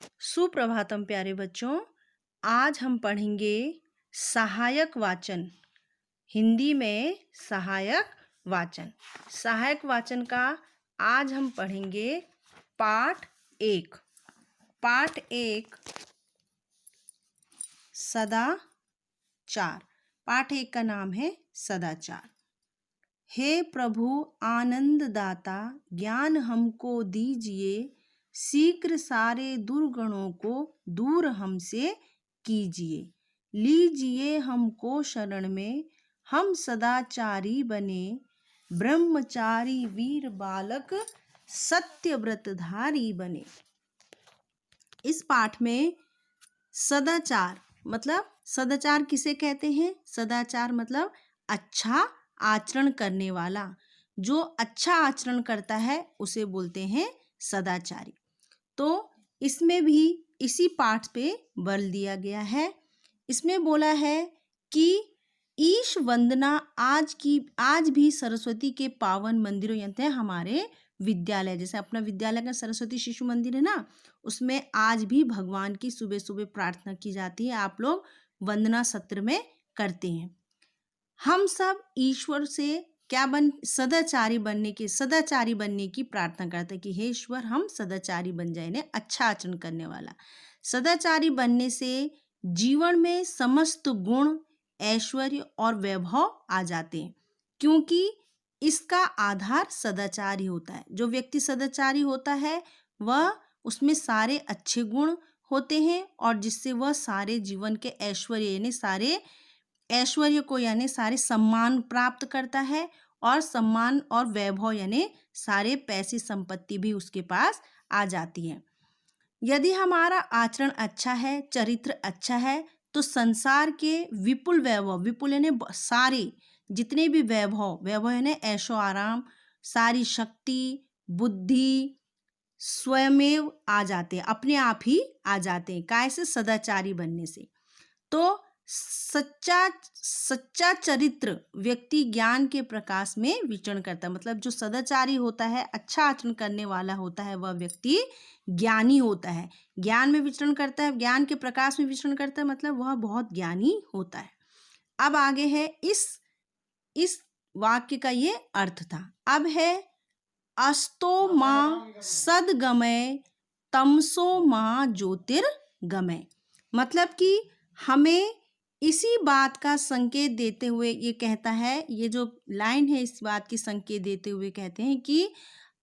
सुप्रभातम प्यारे बच्चों। आज हम पढ़ेंगे सहायक वाचन। हिंदी में सहायक वाचन। सहायक वाचन का आज हम पढ़ेंगे पाठ 1। पाठ 1 सदाचार। पाठ 1 का नाम है सदाचार। हे प्रभु आनंद दाता, ज्ञान हमको दीजिए, शीघ्र सारे दुर्गुणों को दूर हमसे कीजिए। लीजिए हमको शरण में, हम सदाचारी बने, ब्रह्मचारी वीर बालक सत्यव्रतधारी बने। इस पाठ में सदाचार मतलब सदाचार किसे कहते हैं? सदाचार मतलब अच्छा आचरण करने वाला। जो अच्छा आचरण करता है उसे बोलते हैं सदाचारी। तो इसमें भी इसी पाठ पे बल दिया गया है। इसमें बोला है कि ईश वंदना आज भी सरस्वती के पावन मंदिरों यानी हमारे विद्यालय, जैसे अपना विद्यालय का सरस्वती शिशु मंदिर है ना, उसमें आज भी भगवान की सुबह सुबह प्रार्थना की जाती है। आप लोग वंदना सत्र में करते हैं। हम सब ईश्वर से सदाचारी बनने की प्रार्थना करते हैं कि हे ईश्वर, हम सदाचारी बन जाए, ने अच्छा आचरण करने वाला। सदाचारी बनने से जीवन में समस्त गुण, ऐश्वर्य और वैभव आ जाते हैं, क्योंकि इसका आधार सदाचार ही होता है। जो व्यक्ति सदाचारी होता है वह उसमें सारे अच्छे गुण होते हैं और जिससे वह सारे जीवन के ऐश्वर्य को यानी सारे सम्मान प्राप्त करता है, और सम्मान और वैभव यानी सारे पैसे संपत्ति भी उसके पास आ जाती है। यदि हमारा आचरण अच्छा है, चरित्र अच्छा है, तो संसार के विपुल वैभव, विपुल यानी सारे जितने भी वैभव यानी ऐशो आराम, सारी शक्ति, बुद्धि स्वयमेव आ जाते हैं, अपने आप ही आ जाते हैं। कैसे? सदाचारी बनने से। तो सच्चा चरित्र व्यक्ति ज्ञान के प्रकाश में विचरण करता है। मतलब जो सदाचारी होता है, अच्छा आचरण करने वाला होता है, वह व्यक्ति ज्ञानी होता है, ज्ञान में विचरण करता है, ज्ञान के प्रकाश में विचरण करता है, मतलब वह बहुत ज्ञानी होता है। अब आगे है इस वाक्य का ये अर्थ था। अब है अस्तो माँ सद्गमय, तमसो माँ ज्योतिर्गमय। मतलब कि हमें इसी बात का संकेत देते हुए ये कहता है, ये जो लाइन है इस बात की संकेत देते हुए कहते हैं कि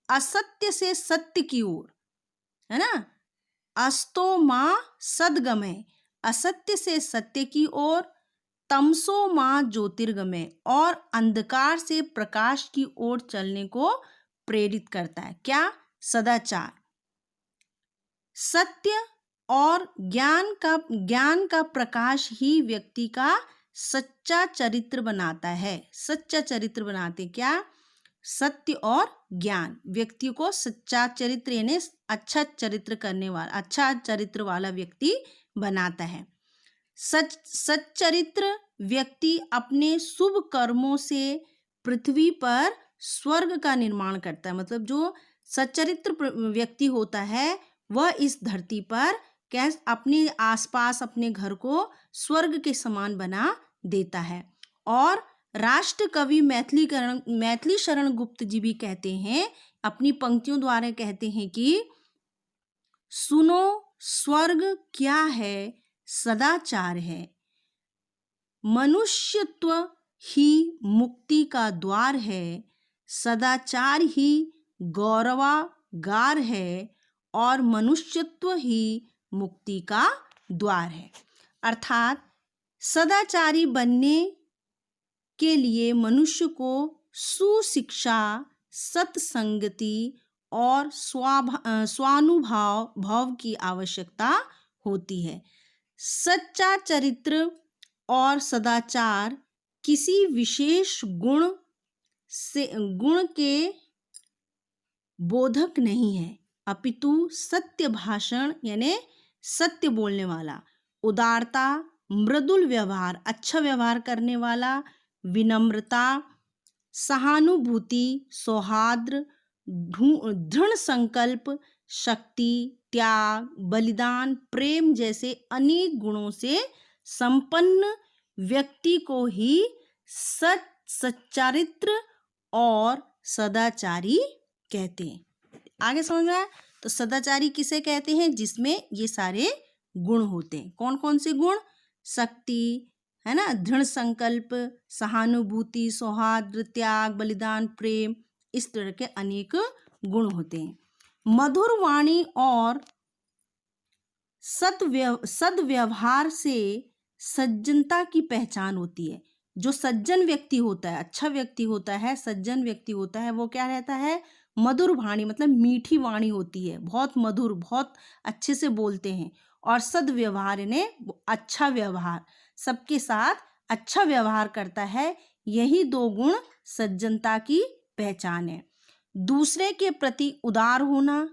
असत्य से सत्य की ओर, है ना, अस्तो माँ सद्गमय, असत्य से सत्य की ओर, तमसो माँ ज्योतिर्गमय, और अंधकार से प्रकाश की ओर चलने को प्रेरित करता है। क्या? सदाचार। सत्य और ज्ञान का प्रकाश ही व्यक्ति का सच्चा चरित्र बनाता है। सच्चा चरित्र बनाते क्या? सत्य और ज्ञान व्यक्ति को सच्चा चरित्र यानी अच्छा चरित्र वाला व्यक्ति बनाता है। सच्चरित्र व्यक्ति अपने शुभ कर्मों से पृथ्वी पर स्वर्ग का निर्माण करता है। मतलब जो सच्चरित्र व्यक्ति होता है वह इस धरती पर कैसे अपने आसपास अपने घर को स्वर्ग के समान बना देता है। और राष्ट्र कवि मैथिली शरण गुप्त जी भी कहते हैं, अपनी पंक्तियों द्वारा कहते हैं कि सुनो स्वर्ग क्या है, सदाचार है, मनुष्यत्व ही मुक्ति का द्वार है, सदाचार ही गौरवागार है, और मनुष्यत्व ही मुक्ति का द्वार है। अर्थात सदाचारी बनने के लिए मनुष्य को सुशिक्षा, सत्संगति और स्वानुभाव की आवश्यकता होती है। सच्चा चरित्र और सदाचार किसी विशेष गुण के बोधक नहीं है, अपितु सत्य भाषण यानी सत्य बोलने वाला, उदारता, मृदुल व्यवहार, अच्छा व्यवहार करने वाला, विनम्रता, सहानुभूति, सौहार्द, दृढ़ संकल्प, शक्ति, त्याग, बलिदान, प्रेम जैसे अनेक गुणों से संपन्न व्यक्ति को ही सच्चारित्र और सदाचारी कहते हैं। आगे समझ में आया? तो सदाचारी किसे कहते हैं? जिसमें ये सारे गुण होते हैं। कौन कौन से गुण? शक्ति, है ना, दृढ़ संकल्प, सहानुभूति, सौहार्द, त्याग, बलिदान, प्रेम, इस तरह के अनेक गुण होते हैं। मधुर वाणी और सद्व्यवहार से सज्जनता की पहचान होती है। जो सज्जन व्यक्ति होता है, अच्छा व्यक्ति होता है, सज्जन व्यक्ति होता है, वो क्या रहता है? मधुर वाणी, मतलब मीठी वाणी होती है, बहुत मधुर, बहुत अच्छे से बोलते हैं। और सद्व्यवहार यानी अच्छा व्यवहार, सबके साथ अच्छा व्यवहार करता है। यही दो गुण सज्जनता की पहचान है। दूसरे के प्रति उदार होना,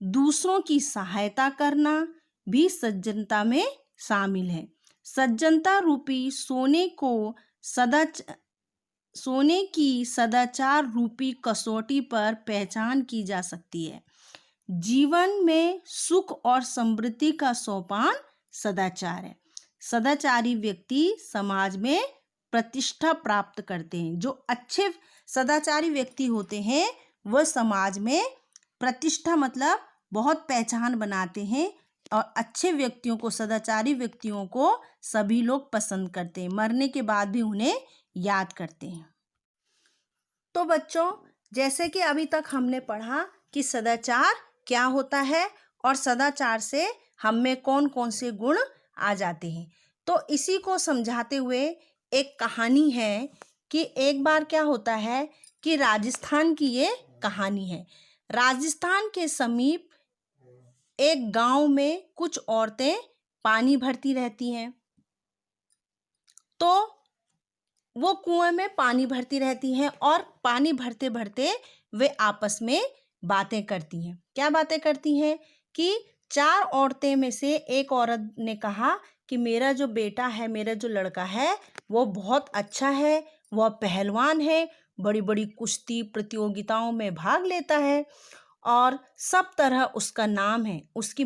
दूसरों की सहायता करना भी सज्जनता में शामिल है। सज्जनता रूपी सोने की सदाचार रूपी कसौटी पर पहचान की जा सकती है। जीवन में सुख और समृद्धि का सोपान सदाचार है। सदाचारी व्यक्ति समाज में प्रतिष्ठा प्राप्त करते हैं। जो अच्छे सदाचारी व्यक्ति होते हैं वह समाज में प्रतिष्ठा, मतलब बहुत पहचान बनाते हैं। और अच्छे व्यक्तियों को, सदाचारी व्यक्तियों को सभी लोग पसंद करते हैं, मरने के बाद भी उन्हें याद करते हैं। तो बच्चों, जैसे कि अभी तक हमने पढ़ा कि सदाचार क्या होता है और सदाचार से हम में कौन कौन से गुण आ जाते हैं, तो इसी को समझाते हुए एक कहानी है कि एक बार क्या होता है कि राजस्थान की ये कहानी है। राजस्थान के समीप एक गांव में कुछ औरतें पानी भरती रहती हैं। तो वो कुएं में पानी भरती रहती हैं और पानी भरते भरते वे आपस में बातें करती हैं। क्या बातें करती हैं? कि 4 औरतें में से एक औरत ने कहा कि मेरा जो बेटा है, मेरा जो लड़का है, वो बहुत अच्छा है, वह पहलवान है, बड़ी बड़ी कुश्ती प्रतियोगिताओं में भाग लेता है और सब तरह उसका नाम है। उसकी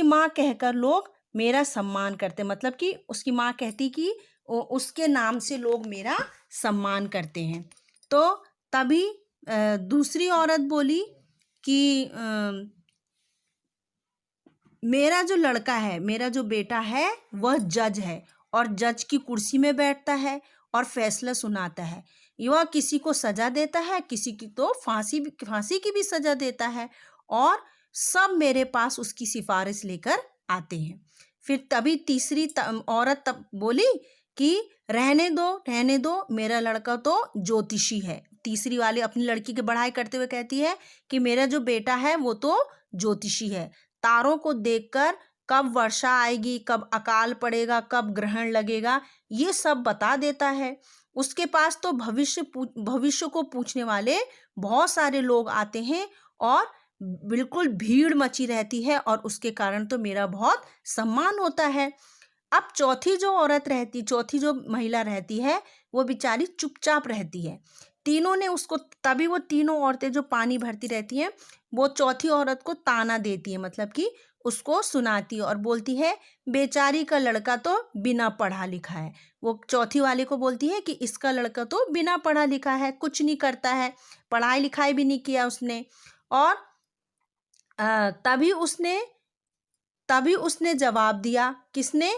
माँ कहकर लोग मेरा सम्मान करते, मतलब कि उसकी माँ कहती कि उसके नाम से लोग मेरा सम्मान करते हैं। तो तभी दूसरी औरत बोली कि मेरा जो लड़का है, मेरा जो बेटा है, वह जज है और जज की कुर्सी में बैठता है और फैसला सुनाता है। वह किसी को सजा देता है, किसी की तो फांसी की भी सजा देता है और सब मेरे पास उसकी सिफारिश लेकर आते हैं। फिर तभी तीसरी औरत तब बोली कि रहने दो, मेरा लड़का तो ज्योतिषी है। तीसरी वाली अपनी लड़की की बढ़ाई करते हुए कहती है कि मेरा जो बेटा है वो तो ज्योतिषी है, तारों को देखकर कब वर्षा आएगी, कब अकाल पड़ेगा, कब ग्रहण लगेगा, ये सब बता देता है। उसके पास तो भविष्य को पूछने वाले बहुत सारे लोग आते हैं और बिल्कुल भीड़ मची रहती है और उसके कारण तो मेरा बहुत सम्मान होता है। अब चौथी जो महिला रहती है, वो बेचारी चुपचाप रहती है। तीनों ने उसको, तभी वो तीनों औरतें जो पानी भरती रहती हैं, वो चौथी औरत को ताना देती है, मतलब कि उसको सुनाती है और बोलती है बेचारी का लड़का तो बिना पढ़ा लिखा है। वो चौथी वाले को बोलती है कि इसका लड़का तो बिना पढ़ा लिखा है, कुछ नहीं करता है, पढ़ाई लिखाई भी नहीं किया उसने। और तभी उसने जवाब दिया, किसने?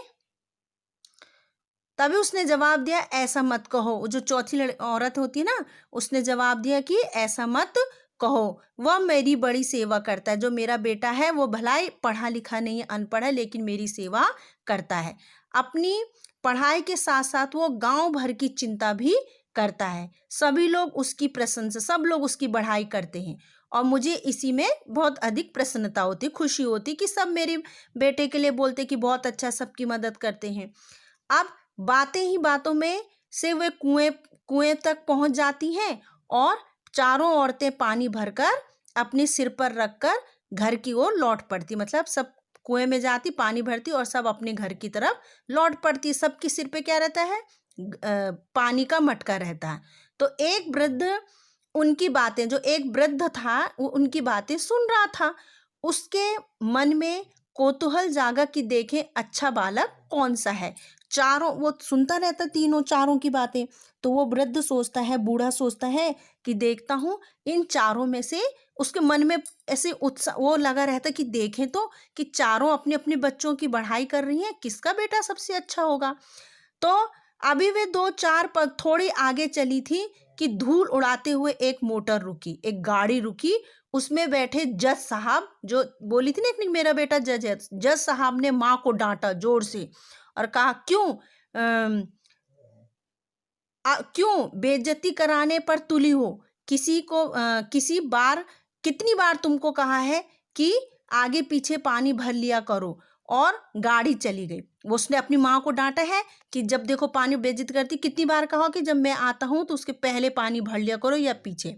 तभी उसने जवाब दिया ऐसा मत कहो। जो चौथी औरत होती है ना, उसने जवाब दिया कि ऐसा मत कहो, वह मेरी बड़ी सेवा करता है। जो मेरा बेटा है वो भलाई पढ़ा लिखा नहीं है, अनपढ़ है, लेकिन मेरी सेवा करता है। अपनी पढ़ाई के साथ साथ वो गांव भर की चिंता भी करता है। सभी लोग उसकी प्रशंसा, सब लोग उसकी बढ़ाई करते हैं और मुझे इसी में बहुत अधिक प्रसन्नता होती, खुशी होती कि सब मेरे बेटे के लिए बोलते कि बहुत अच्छा, सबकी मदद करते हैं। अब बातें ही बातों में से वे कुएं तक पहुंच जाती हैं और चारों औरतें पानी भरकर अपने सिर पर रखकर घर की ओर लौट पड़ती, मतलब सब कुएं में जाती, पानी भरती और सब अपने घर की तरफ लौट पड़ती। सबके सिर पे क्या रहता है? पानी का मटका रहता है। तो एक वृद्ध उनकी बातें, जो एक वृद्ध था वो उनकी बातें सुन रहा था। उसके मन में कौतूहल जागा कि देखें अच्छा बालक कौन सा है। चारों वो सुनता रहता, तीनों चारों की बातें। तो वो वृद्ध सोचता है, बूढ़ा सोचता है कि देखता हूँ इन चारों में से, उसके मन में ऐसे उत्साह वो लगा रहता कि देखें तो कि चारों अपने अपने बच्चों की बढ़ाई कर रही हैं, किसका बेटा सबसे अच्छा होगा। तो अभी वे दो चार पग थोड़ी आगे चली थी कि धूल उड़ाते हुए एक मोटर रुकी, एक गाड़ी रुकी। उसमें बैठे जज साहब, जो बोली थी ना कि मेरा बेटा जज है, जज साहब ने माँ को डांटा जोर से और कहा क्यों बेइज्जती कराने पर तुली हो। किसी बार, कितनी बार तुमको कहा है कि आगे पीछे पानी भर लिया करो। और गाड़ी चली गई। उसने अपनी माँ को डांटा है कि जब देखो पानी बेइज्जती करती, कितनी बार कहा कि जब मैं आता हूँ तो उसके पहले पानी भर लिया करो या पीछे।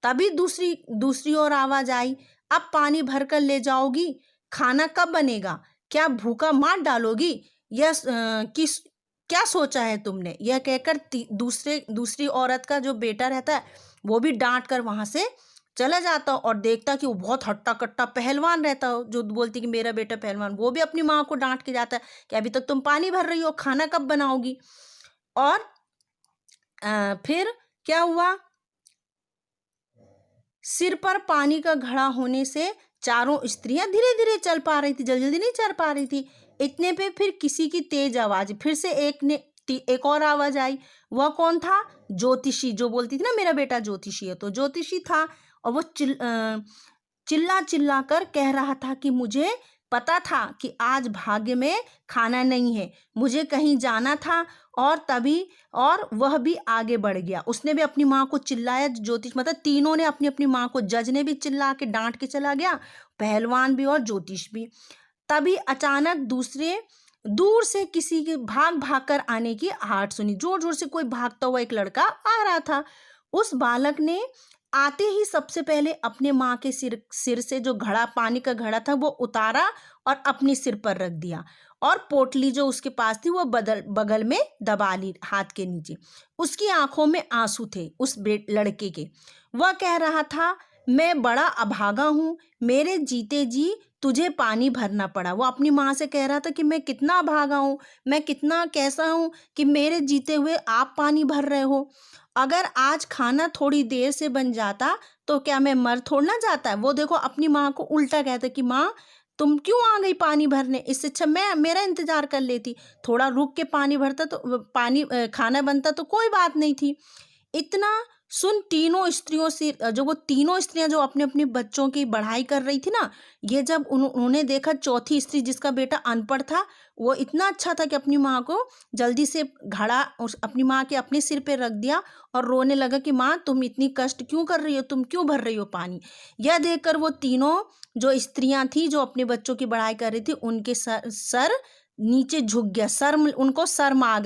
तभी दूसरी दूसरी ओर आवाज आई, अब पानी भर कर ले जाओगी, खाना कब बनेगा, क्या भूखा मार डालोगी, यह किस क्या सोचा है तुमने। यह कहकर दूसरी औरत का जो बेटा रहता है वो भी डांट कर वहां से चला जाता और देखता कि वो बहुत हट्टा कट्टा पहलवान रहता हो, जो बोलती कि मेरा बेटा पहलवान, वो भी अपनी माँ को डांट के जाता है कि अभी तक तुम पानी भर रही हो, खाना कब बनाओगी। और फिर क्या हुआ, सिर पर पानी का घड़ा होने से चारों स्त्रियां धीरे धीरे चल पा रही थी, जल्दी जल्दी नहीं चल पा रही थी। इतने पे फिर किसी की तेज आवाज, फिर से एक और आवाज आई। वह कौन था, ज्योतिषी, जो बोलती थी ना मेरा बेटा ज्योतिषी है, तो ज्योतिषी था। और वो चिल्ला चिल्ला कर कह रहा था कि मुझे पता था कि आज भाग्य में खाना नहीं है, मुझे कहीं जाना था। और वह भी आगे बढ़ गया, उसने भी अपनी माँ को चिल्लाया। ज्योतिष मतलब तीनों ने अपनी अपनी माँ को, जज ने भी चिल्ला के डांट के चला गया, पहलवान भी और ज्योतिष भी। तभी अचानक दूर से किसी के भाग भाग कर आने की आहट सुनी। जोर जोर से कोई भागता हुआ एक लड़का आ रहा था। उस बालक ने आते ही सबसे पहले अपने माँ के सिर से जो घड़ा, पानी का घड़ा था, वो उतारा और अपने सिर पर रख दिया। और पोटली जो उसके पास थी वो बगल में दबा ली हाथ के नीचे। उसकी आंखों में आंसू थे उस लड़के के। वह कह रहा था, मैं बड़ा अभागा हूँ, मेरे जीते जी तुझे पानी भरना पड़ा। वो अपनी माँ से कह रहा था कि मैं कितना अभागा हूँ, मैं कितना कैसा हूँ कि मेरे जीते हुए आप पानी भर रहे हो। अगर आज खाना थोड़ी देर से बन जाता तो क्या मैं मर थोड़ ना जाता। वो देखो अपनी माँ को उल्टा कहता कि माँ तुम क्यों आ गई पानी भरने, इससे अच्छा मैं मेरा इंतजार कर लेती, थोड़ा रुक के पानी भरता तो खाना बनता तो कोई बात नहीं थी। इतना सुन तीनों स्त्रियों से, जो वो तीनों स्त्रियां जो अपने अपने बच्चों की बढ़ाई कर रही थी ना, ये जब उन्होंने देखा, चौथी स्त्री जिसका बेटा अनपढ़ था, वो इतना अच्छा था कि अपनी माँ को जल्दी से घड़ा अपनी माँ के अपने सिर पे रख दिया और रोने लगा कि माँ तुम इतनी कष्ट क्यों कर रही हो, तुम क्यों भर रही हो पानी। यह देखकर वो तीनों जो स्त्रियां थी जो अपने बच्चों की बढ़ाई कर रही थी, उनके सर नीचे झुक गया। उनको शर्म आ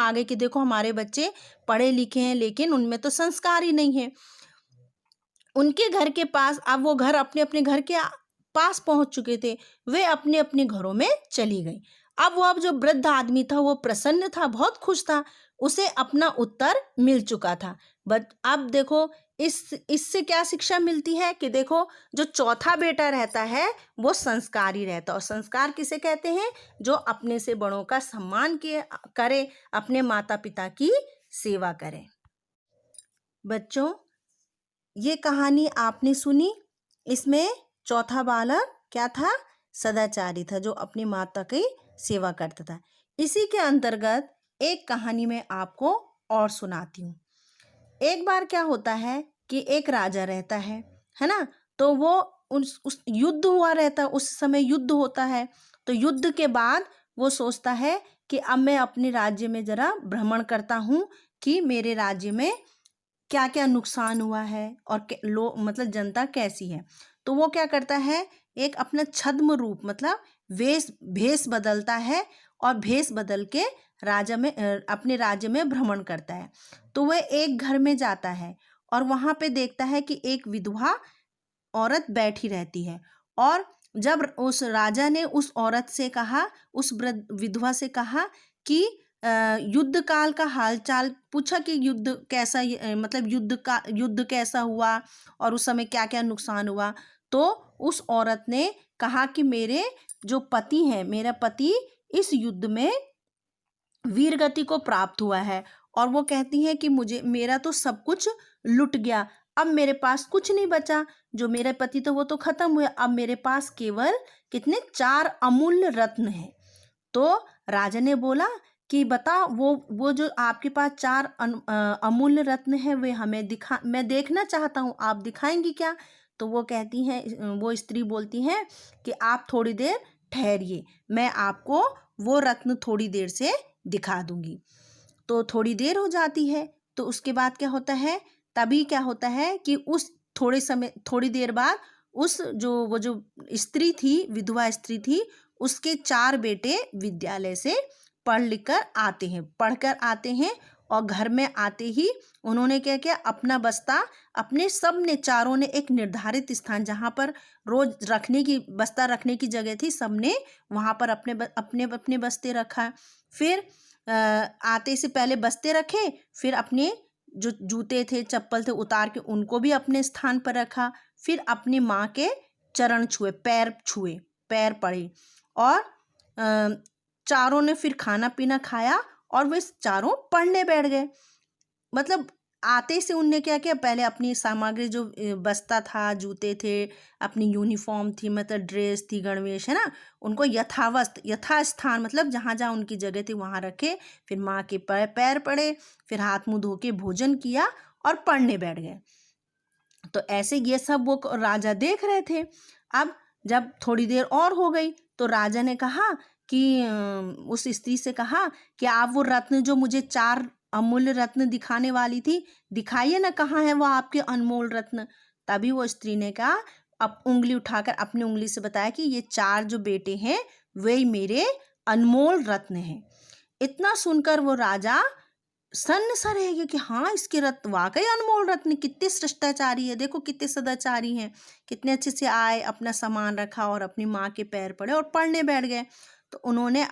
गई कि देखो हमारे बच्चे पढ़े लिखे हैं लेकिन उनमें तो संस्कार ही नहीं है। उनके घर के पास, अब वो घर अपने अपने घर के पास पहुंच चुके थे, वे अपने अपने घरों में चली गई। अब जो वृद्ध आदमी था वो प्रसन्न था, बहुत खुश था, उसे अपना उत्तर मिल चुका था। बट अब देखो इससे क्या शिक्षा मिलती है कि देखो जो चौथा बेटा रहता है वो संस्कारी रहता है। और संस्कार किसे कहते हैं, जो अपने से बड़ों का सम्मान करे, अपने माता पिता की सेवा करे। बच्चों ये कहानी आपने सुनी, इसमें चौथा बालक क्या था, सदाचारी था, जो अपनी माता की सेवा करता था। इसी के अंतर्गत एक कहानी में आपको और सुनाती हूँ। एक बार क्या होता है कि एक राजा रहता है ना, तो वो उस युद्ध हुआ रहता है, उस समय युद्ध होता है। तो युद्ध के बाद वो सोचता है कि अब मैं अपने राज्य में जरा भ्रमण करता हूँ कि मेरे राज्य में क्या क्या नुकसान हुआ है और मतलब जनता कैसी है। तो वो क्या करता है, एक अपना छद्म रूप मतलब भेष बदलता है और भेष बदल के अपने राज्य में भ्रमण करता है। तो वह एक घर में जाता है और वहां पे देखता है कि एक विधवा औरत बैठी रहती है। और जब उस राजा ने उस औरत से कहा, उस वृद्ध विधवा से कहा कि युद्ध काल का हालचाल पूछा कि युद्ध कैसा मतलब युद्ध कैसा हुआ और उस समय क्या क्या नुकसान हुआ। तो उस औरत ने कहा कि मेरे जो पति हैं, मेरा पति इस युद्ध में वीरगति को प्राप्त हुआ है। और वो कहती हैं कि मुझे मेरा तो सब कुछ लुट गया, अब मेरे पास कुछ नहीं बचा। जो मेरे पति तो वो तो खत्म हुए, अब मेरे पास केवल कितने 4 अमूल्य रत्न हैं। तो राजा ने बोला कि बता वो जो आपके पास 4 अमूल्य रत्न है वे हमें दिखा, मैं देखना चाहता हूँ, आप दिखाएंगी क्या। तो वो कहती हैं, वो स्त्री बोलती हैं कि आप थोड़ी देर ठहरिए, मैं आपको वो रत्न थोड़ी देर से दिखा दूंगी। तो थोड़ी देर हो जाती है। तो उसके बाद क्या होता है, तभी क्या होता है कि उस थोड़ी देर बाद वो जो स्त्री थी, विधवा स्त्री थी, उसके 4 बेटे विद्यालय से पढ़कर आते हैं और घर में आते ही उन्होंने क्या किया, अपना बस्ता अपने सब ने चारों ने एक निर्धारित स्थान जहाँ पर रोज बस्ता रखने की जगह थी, सबने वहाँ पर अपने बस्ते रखा। फिर आते से पहले बस्ते रखे, फिर अपने जो जूते थे चप्पल थे उतार के उनको भी अपने स्थान पर रखा। फिर अपनी माँ के चरण छुए, पैर पड़े और चारों ने फिर खाना पीना खाया और वे चारों पढ़ने बैठ गए। मतलब आते से उनने क्या किया, पहले अपनी सामग्री जो बस्ता था, जूते थे, अपनी यूनिफॉर्म थी, मतलब ड्रेस थी, गणवेश है ना, उनको यथास्थान मतलब जहाँ जहाँ उनकी जगह थी वहाँ रखे। फिर माँ के पैर पड़े, फिर हाथ मुँह धो के भोजन किया और पढ़ने बैठ गए। तो ऐसे ये सब वो राजा देख रहे थे। अब जब थोड़ी देर और हो गई तो राजा ने कहा कि उस स्त्री से कहा कि आप वो रत्न जो मुझे 4 अमूल्य रत्न दिखाने वाली थी, दिखाइए ना, कहाँ है वो आपके अनमोल रत्न। तभी वो स्त्री ने कहा, अब उंगली उठाकर अपनी उंगली से बताया कि ये 4 जो बेटे हैं वे मेरे अनमोल रत्न हैं। इतना सुनकर वो राजा सन्न सा रह गया कि हाँ, इसके रत्न वाकई अनमोल रत्न, कितने शिष्टाचारी है, देखो कितने सदाचारी हैं, कितने अच्छे से आए, अपना सामान रखा और अपनी माँ के पैर पड़े और पढ़ने बैठ गए। तो उन्होंने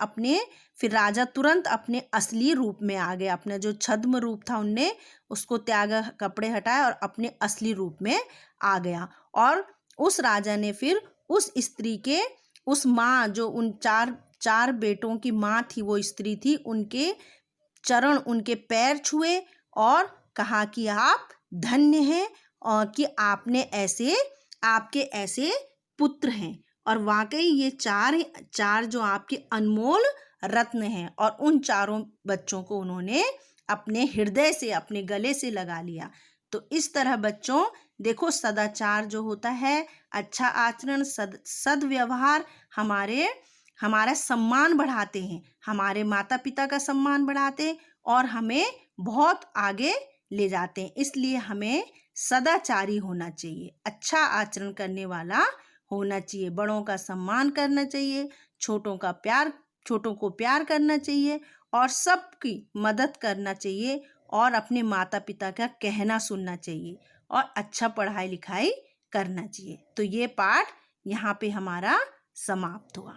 फिर राजा तुरंत अपने असली रूप में आ गए, अपना जो छद्म रूप था उनने उसको त्यागा, कपड़े हटाए और अपने असली रूप में आ गया। और उस राजा ने फिर उस स्त्री के, उस माँ जो उन चार बेटों की माँ थी, वो स्त्री थी, उनके चरण, उनके पैर छुए और कहा कि आप धन्य हैं और कि आपके ऐसे पुत्र हैं। और वाकई ये चार जो आपके अनमोल रत्न हैं। और उन चारों बच्चों को उन्होंने अपने हृदय से, अपने गले से लगा लिया। तो इस तरह बच्चों देखो, सदाचार जो होता है, अच्छा आचरण, सद्व्यवहार हमारा सम्मान बढ़ाते हैं, हमारे माता पिता का सम्मान बढ़ाते हैं और हमें बहुत आगे ले जाते हैं। इसलिए हमें सदाचारी होना चाहिए, अच्छा आचरण करने वाला होना चाहिए, बड़ों का सम्मान करना चाहिए, छोटों को प्यार करना चाहिए और सबकी मदद करना चाहिए और अपने माता पिता का कहना सुनना चाहिए और अच्छा पढ़ाई लिखाई करना चाहिए। तो ये पाठ यहाँ पे हमारा समाप्त हुआ।